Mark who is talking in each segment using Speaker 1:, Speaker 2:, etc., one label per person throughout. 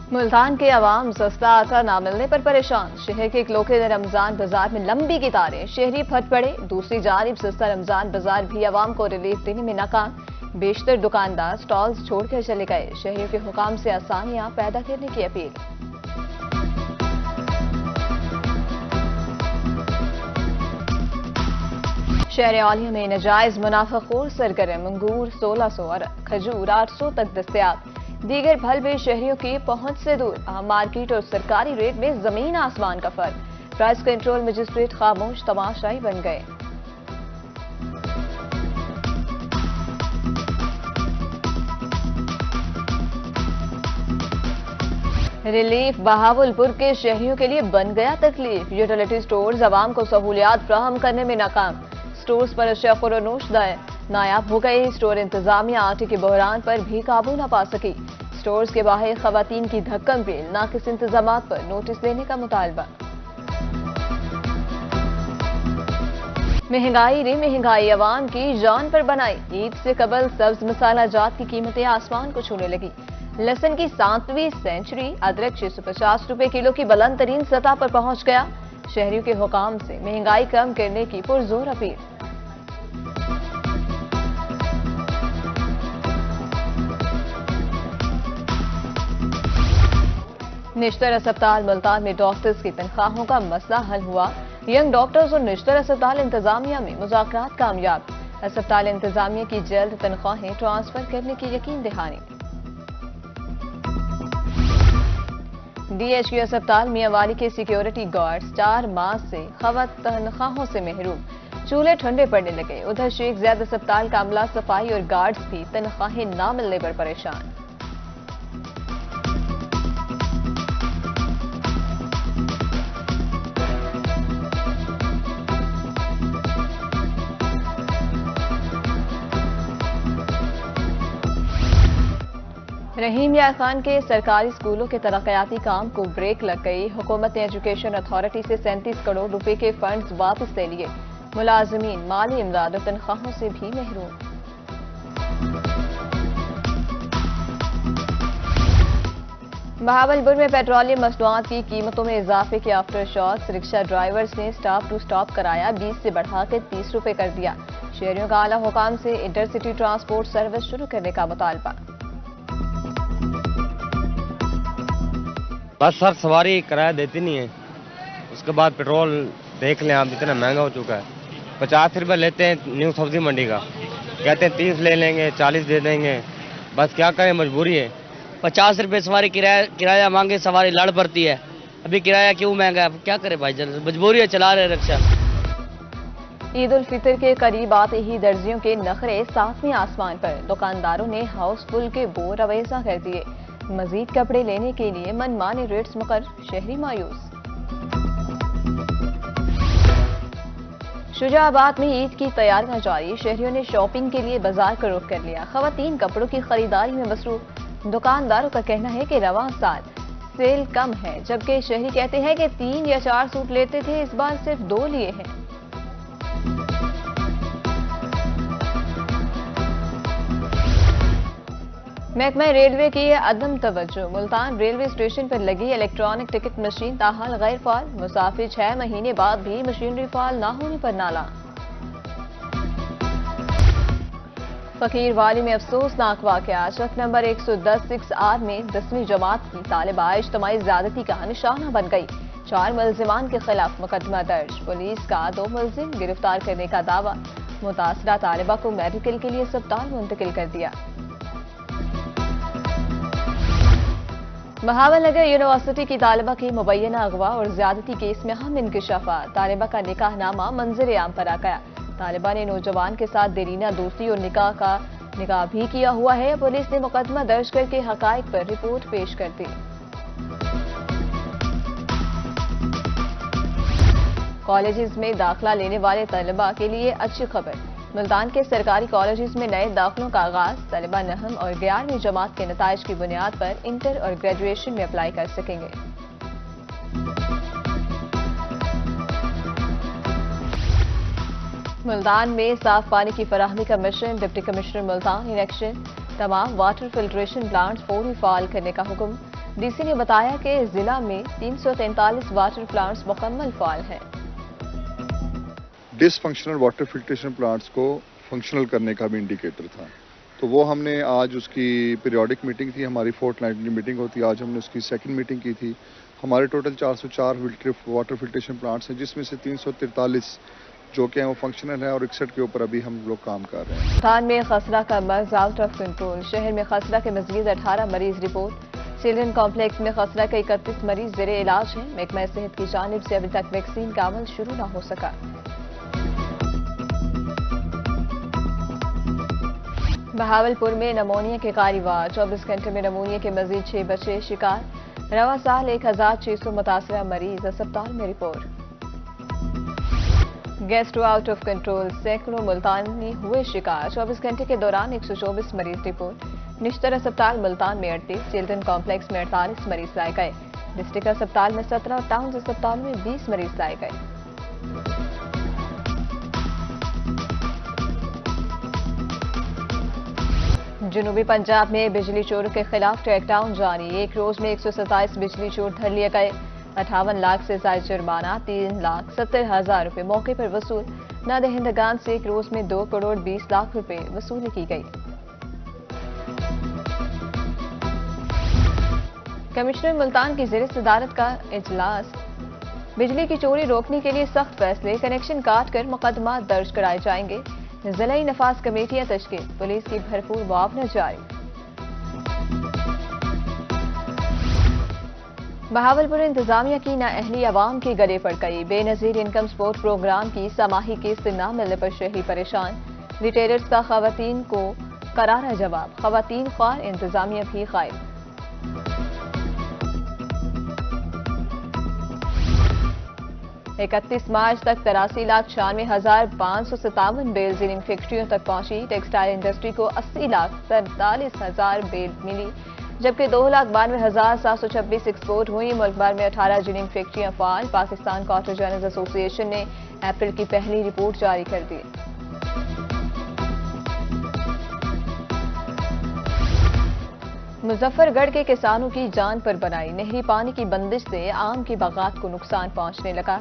Speaker 1: मुल्तान के अवाम सस्ता आटा न मिलने पर परेशान। शहर के इकलौते रमजान बाजार में लंबी कतारें, शहरी फट पड़े। दूसरी जानिब सस्ता रमजान बाजार भी अवाम को रिलीफ देने में नाकाम। बेशतर दुकानदार स्टॉल्स छोड़कर चले गए। शहरियों के हुकाम से आसानियां पैदा करने की अपील। शहर औलिया में नाजायज मुनाफाखोर सरगर्म। अंगूर 1600 और खजूर 800 तक दस्तयाब। दीगर फल भी शहरियों की पहुंच से दूर। अहम मार्केट और सरकारी रेट में जमीन आसमान का फर्क। प्राइस कंट्रोल मजिस्ट्रेट खामोश तमाशाई बन गए। रिलीफ बहावलपुर के शहरियों के लिए बन गया तकलीफ। यूटिलिटी स्टोर्स अवाम को सहूलियात फ्राहम करने में नाकाम। स्टोर्स पर अशिया फरोख्त नायाब हो गए। स्टोर इंतजामिया आटे के बहरान पर भी काबू न पा सकी। स्टोर्स के बाहर खवातीन की धक्कम रेल। नाकिस इंतजामात पर नोटिस लेने का मुतालबा। महंगाई रे महंगाई अवाम की जान पर बनाई। ईद से कबल सब्ज मसाला जात की कीमतें आसमान को छूने लगी। लहसुन की 7वीं सेंचुरी। अदरक 650 रुपए किलो की बुलंद तरीन सतह पर पहुंच गया। शहरियों के हुकाम से महंगाई कम करने की पुरजोर अपील। निश्तर अस्पताल मुल्तान में डॉक्टर्स की तनख्वाहों का मसला हल हुआ। यंग डॉक्टर्स और निश्तर अस्पताल इंतजामिया में मुज़ाकरात कामयाब। अस्पताल इंतजामिया की जल्द तनख्वाहें ट्रांसफर करने की यकीन दहानी। DHQ अस्पताल मियांवाली के सिक्योरिटी गार्ड्स 4 माह से खवत तनख्वाहों से महरूम। चूल्हे ठंडे पड़ने लगे। उधर शेख ज़ैद अस्पताल का अमला, सफाई और गार्ड्स भी तनख्वाहें न मिलने पर परेशान। रहीम यार खान के सरकारी स्कूलों के तरक्याती काम को ब्रेक लग गई। हुकूमत ने एजुकेशन अथॉरिटी से 37 करोड़ रुपए के फंड्स वापस ले लिए। मुलाजमीन माली इमदाद और तनख्वाहों से भी महरूम। बहावलपुर में पेट्रोलियम मसनूआत की कीमतों में इजाफे के आफ्टर शॉक्स। रिक्शा ड्राइवर्स ने स्टॉप टू स्टॉप कराया। 20 से बढ़ाकर 30 रुपए कर दिया। शहरियों का आला हुकाम से इंटरसिटी ट्रांसपोर्ट सर्विस शुरू करने का मुतालबा।
Speaker 2: बस सर सवारी किराया देती नहीं है। उसके बाद पेट्रोल देख लें आप, इतना महंगा हो चुका है। 50 रुपये लेते हैं न्यू सब्जी मंडी का, कहते हैं 30 ले लेंगे, 40 दे देंगे। बस क्या करें, मजबूरी है।
Speaker 3: 50 रुपये सवारी किराया मांगे, सवारी लड़ पड़ती है। अभी किराया क्यों महंगा है, क्या करे भाई, मजबूरी है, चला रहे रिक्शा।
Speaker 1: ईद उल फितर के करीब आते ही दर्जियों के नखरे 7वें आसमान पर। दुकानदारों ने हाउसफुल के बोर अवेजा कर दिए। मजीद कपड़े लेने के लिए मनमाने रेट्स मुकर। शहरी मायूस। शुजाबाद में ईद की तैयारियां जारी। शहरियों ने शॉपिंग के लिए बाजार का रुख कर लिया। खवातीन कपड़ों की खरीदारी में मसरूफ। दुकानदारों का कहना है कि रवां साल सेल कम है, जबकि शहरी कहते हैं कि 3 या 4 सूट लेते थे, इस बार सिर्फ 2 लिए हैं। महकमा रेलवे की अदम तवज्जो। मुल्तान रेलवे स्टेशन पर लगी इलेक्ट्रॉनिक टिकट मशीन ताहाल गैर फाल। मुसाफिर 6 महीने बाद भी मशीनरी फाल न होने पर नाला। फकीरवाली में अफसोसनाक वाकया। शक नंबर 110-6R में 10वीं जमात की तालिबा इज्तिमाई ज्यादती का निशाना बन गई। 4 मुलजिमान के खिलाफ मुकदमा दर्ज। पुलिस का 2 मुलजिम गिरफ्तार करने का दावा। मुतासरा तालिबा को मेडिकल के लिए अस्पताल मुंतकिल कर दिया। बहावलनगर यूनिवर्सिटी की तालिबा की मुबैना अगवा और ज्यादती केस में अहम इंकशाफात। तालिबा का निकाहनामा मंजर आम पर आ गया। तालिबा ने नौजवान के साथ देरीना दोस्ती और निकाह भी किया हुआ है। पुलिस ने मुकदमा दर्ज करके हकाइक पर रिपोर्ट पेश कर दी। कॉलेजेस में दाखिला लेने वाले तलबा के लिए अच्छी खबर। मुल्तान के सरकारी कॉलेजेस में नए दाखिलों का आगाज। तलबा 9वीं और 11वीं जमात के नताइज की बुनियाद पर इंटर और ग्रेजुएशन में अप्लाई कर सकेंगे। मुल्तान में साफ पानी की फराहमी का mission. Deputy commissioner Multan election. तमाम वाटर फिल्ट्रेशन प्लांट्स फौरी फाल करने का हुक्म। ڈی سی نے بتایا کہ ضلع میں 343 واٹر پلانٹس مکمل فعال ہیں۔
Speaker 4: ڈس فنکشنل واٹر فلٹریشن پلانٹس کو فنکشنل کرنے کا بھی انڈیکیٹر تھا، تو وہ ہم نے آج اس کی پیریوڈک میٹنگ تھی، ہماری فورٹ نائٹلی میٹنگ ہوتی ہے، آج ہم نے اس کی سیکنڈ میٹنگ کی تھی۔ ہمارے ٹوٹل 404 واٹر فلٹریشن پلانٹس ہیں، جس میں سے 343 جو کہ ہیں وہ فنکشنل ہیں، اور 61 کے اوپر ابھی ہم لوگ کام کر رہے ہیں۔
Speaker 1: ملتان میں خسرہ کا مرض آؤٹ آف کنٹرول، شہر میں خسرہ کے مزید 18 مریض رپورٹ۔ چلڈرن کمپلیکس میں خسرہ کے 31 مریض زیر علاج ہیں۔ محکمہ صحت کی جانب سے ابھی تک ویکسین کا عمل شروع نہ ہو سکا۔ بہاولپور میں نمونیا کے کاروبار، 24 گھنٹے میں نمونیا کے مزید 6 بچے شکار۔ رواں سال 1600 متاثرہ مریض اسپتال میں report. Gastro out of control, سینکڑوں ملتانی ہوئے شکار، 24 گھنٹے کے دوران 124 مریض رپورٹ۔ نشتر اسپتال ملتان میں 38، چلڈرن کمپلیکس میں 48 مریض لائے گئے۔ ڈسٹرکٹ اسپتال میں 17 اور ٹاؤن اسپتال میں 20 مریض لائے گئے۔ جنوبی پنجاب میں بجلی چوروں کے خلاف ٹریک ڈاؤن جاری، ایک روز میں 127 بجلی چور دھر لیے گئے۔ 58 لاکھ سے زائد جرمانہ، 3,70,000 روپے موقع پر وصول۔ نہ دہندگان سے ایک روز میں 2 کروڑ 20 لاکھ روپے وصولی کی گئی۔ کمشنر ملتان کی زیر صدارت کا اجلاس، بجلی کی چوری روکنے کے لیے سخت فیصلے، کنیکشن کاٹ کر مقدمات درج کرائے جائیں گے، ضلعی نفاذ کمیٹیاں تشکیل، پولیس کی بھرپور معاونت جاری۔ بہاولپور انتظامیہ کی نااہلی عوام کے گلے پڑ گئی، بے نظیر انکم سپورٹ پروگرام کی سماحی قسط نہ ملنے پر شہری پریشان، ریٹیلرز کا خواتین کو کرارا جواب، خواتین خوار انتظامیہ بھی غائب۔ 31 مارچ تک 83,96,557 بیل زیننگ فیکٹریوں تک پہنچی، ٹیکسٹائل انڈسٹری کو 80,43,000 بیل ملی، جبکہ 2,92,726 ایکسپورٹ ہوئی۔ ملک بھر میں 18 جیننگ فیکٹریاں فعال۔ پاکستان کاٹر جرنلز ایسوسی ایشن نے اپریل کی پہلی رپورٹ جاری کر دی۔ مظفر گڑھ کے کسانوں کی جان پر بنائی، نہری پانی کی بندش سے آم کی باغات کو نقصان پہنچنے لگا۔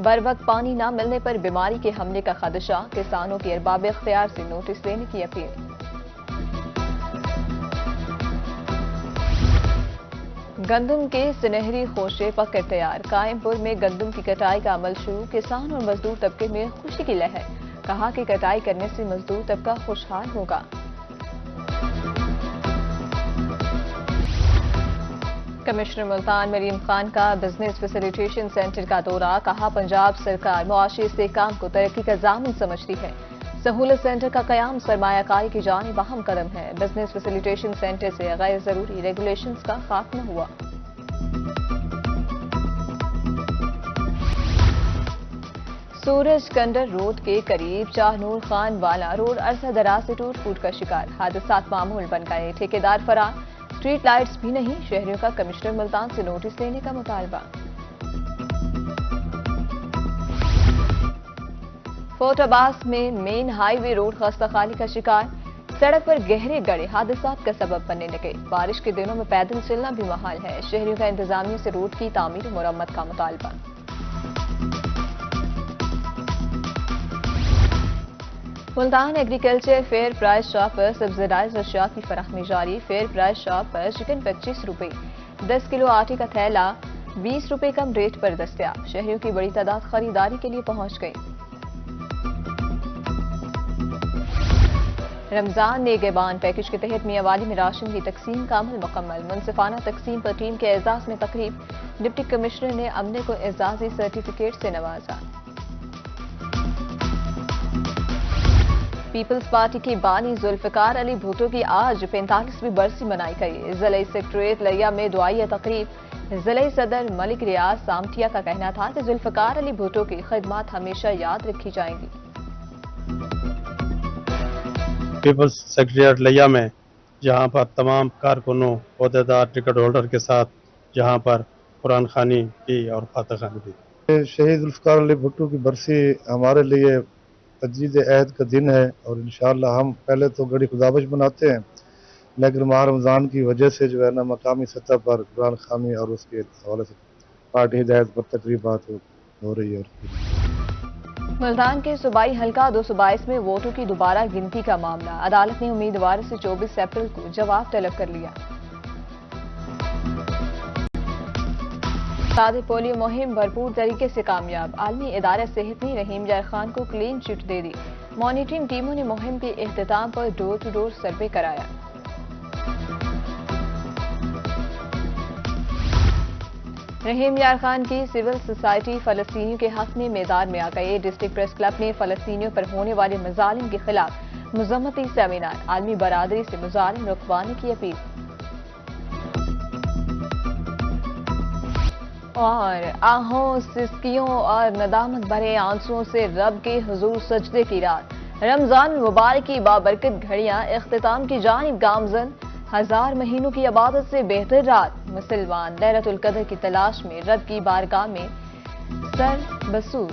Speaker 1: بر وقت پانی نہ ملنے پر بیماری کے حملے کا خدشہ، کسانوں کی ارباب اختیار سے نوٹس لینے کی اپیل۔ گندم کے سنہری خوشے پک کر تیار، قائم پور میں گندم کی کٹائی کا عمل شروع، کسان اور مزدور طبقے میں خوشی کی لہر، کہا کہ کٹائی کرنے سے مزدور طبقہ خوشحال ہوگا۔ کمشنر ملتان مریم خان کا بزنس فیسیلیٹیشن سینٹر کا دورہ، کہا پنجاب سرکار معاشی استحکام کو ترقی کا ضامن سمجھتی ہے، سہولت سینٹر کا قیام سرمایہ کاری کی جانب اہم قدم ہے، بزنس فیسیلیٹیشن سینٹر سے غیر ضروری ریگولیشنز کا خاتمہ ہوا۔ سورج کنڈر روڈ کے قریب چاہنور خان والا روڈ عرصہ دراز سے ٹوٹ پھوٹ کا شکار، حادثات معمول بن گئے، ٹھیکیدار فرار، اسٹریٹ لائٹس بھی نہیں، شہریوں کا کمشنر ملتان سے نوٹس لینے کا مطالبہ۔ فورٹ عباس میں مین ہائی وے روڈ خستہ خالی کا شکار، سڑک پر گہرے گڑھے حادثات کا سبب بننے لگے، بارش کے دنوں میں پیدل چلنا بھی محال ہے، شہریوں کا انتظامیہ سے روڈ کی تعمیر و مرمت کا مطالبہ۔ Multan agriculture fair price shop پر سبسڈائز اشیاء کی فراہمی جاری، فیئر پرائز شاپ پر چکن 25 روپے، 10 کلو آٹے کا تھیلا 20 روپے کم ریٹ پر دستیاب، شہریوں کی بڑی تعداد خریداری کے لیے پہنچ گئی۔ رمضان نیگہبان پیکج کے تحت میاں والی میں راشن کی تقسیم کا عمل مکمل، منصفانہ تقسیم پر ٹیم کے اعزاز میں تقریب، ڈپٹی کمشنر نے عملے کو اعزازی سرٹیفکیٹ سے نوازا۔ پیپلز پارٹی کی بانی ذوالفقار علی بھٹو کی آج 45ویں برسی منائی گئی، ضلعی سیکریٹریٹ لیا میں دعائیہ تقریب، ضلعی صدر ملک ریاض سامٹیا کا کہنا تھا کہ ذوالفقار علی بھٹو کی خدمات ہمیشہ یاد رکھی جائیں گی۔
Speaker 5: پیپلز سیکریٹریٹ لیا میں جہاں پر تمام کارکنوں، عہدیدار، ٹکٹ ہولڈر کے ساتھ جہاں پر قرآن خوانی کی اور فاتح خوانی کی۔
Speaker 6: شہید ذوالفقار علی بھٹو کی برسی ہمارے لیے تجدید عہد کا دن ہے، اور انشاءاللہ ہم پہلے تو گڑی خدابش بناتے ہیں، लेकिन माह रमज़ान की वजह से जो है ना मकामी सतह पर कुरान खानी और उसके हवाले से पार्टी हिदायत पर तकरीबात हो रही है।
Speaker 1: मुल्तान के सूबाई हल्का 222 में वोटों की दोबारा गिनती का मामला, अदालत ने उम्मीदवार से 24 अप्रैल को जवाब तलब कर लिया। सादे पोलियो मुहिम भरपूर तरीके से कामयाब, आलमी इदारा सेहत ने रहीम यार खान को क्लीन चिट दे दी। मॉनिटरिंग टीमों ने मुहिम के इख्तिताम पर डोर टू डोर सर्वे कराया। रहीम यार खान की सिविल सोसाइटी फलस्तीनियों के हक में मैदान में आ गए। डिस्ट्रिक्ट प्रेस क्लब ने फलस्तीनियों पर होने वाले मजालिम के खिलाफ मुजम्मती सेमिनार, आलमी बरादरी से मुजालिम रुकवाने की अपील। और आहों, सिसकियों और नदामत भरे आंसुओं से रब के हुजूर सजदे की रात, रमजान मुबारक की बाबरकत घड़ियां इख्तिताम की जानिब गामजन। 1000 महीनों की इबादत से बेहतर रात, मुसलमान लैलतुल कद्र की तलाश में रब की बारगाह में सर बसूज।